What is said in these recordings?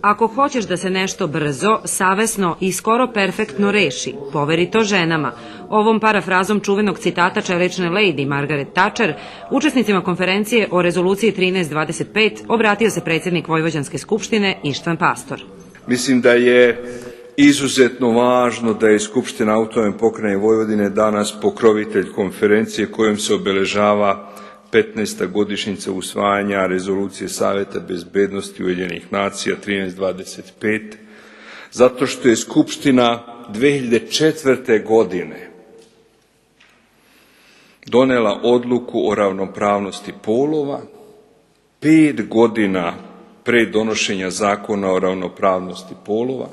Ako hoćeš da se nešto brzo, savesno i skoro perfektno reši, poveri to ženama. Ovom parafrazom čuvenog citata čelične lady Margaret Thatcher, učesnicima konferencije o rezoluciji 1325 obratio se predsjednik Vojvođanske skupštine Ištvan Pastor. Mislim da je izuzetno važno da je Skupština Autonomne pokrajine Vojvodine danas pokrovitelj konferencije kojom se obeležava 15. godišnjica usvajanja rezolucije Saveta bezbednosti Ujedinjenih nacija 1325, zato što je Skupština 2004. godine donela odluku o ravnopravnosti polova, 5 godina pre donošenja zakona o ravnopravnosti polova.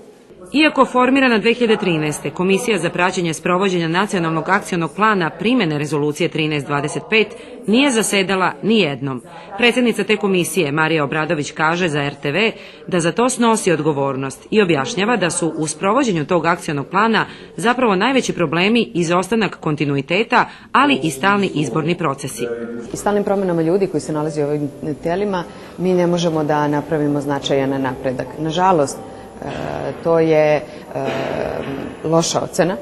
Iako formirana 2013. Komisija za praćenje sprovođenja nacionalnog akcionog plana primene rezolucije 1325 nije zasedala ni jednom. Predsjednica te komisije, Marija Obradović, kaže za RTV da za to snosi odgovornost i objašnjava da su u sprovođenju tog akcionog plana zapravo najveći problemi izostanak kontinuiteta, ali i stalni izborni procesi. I stalnim promjenama ljudi koji se nalaze u ovim telima mi ne možemo da napravimo značajan napredak. Nažalost, to je loša ocena,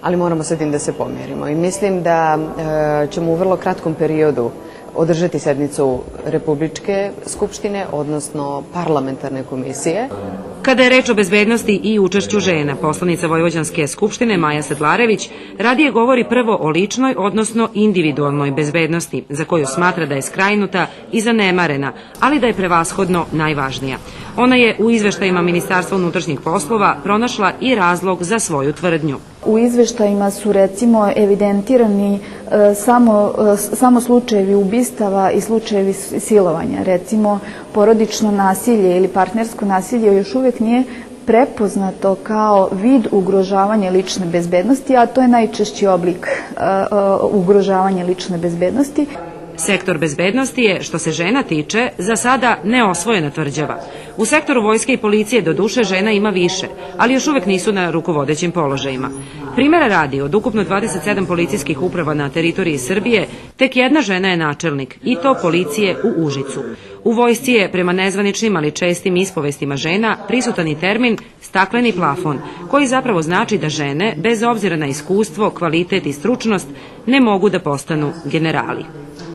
ali moramo sa tim da se pomjerimo. I mislim da ćemo u vrlo kratkom periodu održati sednicu Republičke skupštine, odnosno parlamentarne komisije. Kada je reč o bezbednosti i učešću žena, poslanica Vojvođanske skupštine Maja Sedlarević radije govori prvo o ličnoj, odnosno individualnoj bezbednosti, za koju smatra da je skrajnuta i zanemarena, ali da je prevashodno najvažnija. Ona je u izveštajima Ministarstva unutrašnjih poslova pronašla i razlog za svoju tvrdnju. U izveštajima su recimo evidentirani samo slučajevi ubistava i slučajevi silovanja. Recimo, porodično nasilje ili partnersko nasilje još uvijek nije prepoznato kao vid ugrožavanja lične bezbednosti, a to je najčešći oblik ugrožavanja lične bezbednosti. Sektor bezbednosti je, što se žena tiče, za sada neosvojena tvrđava. U sektoru vojske i policije do duše žena ima više, ali još uvek nisu na rukovodećim položajima. Primera radi, od ukupno 27 policijskih uprava na teritoriji Srbije, tek jedna žena je načelnik, i to policije u Užicu. U vojsci je, prema nezvaničnim ali čestim ispovestima žena, prisutan i termin stakleni plafon, koji zapravo znači da žene, bez obzira na iskustvo, kvalitet i stručnost, ne mogu da postanu generali.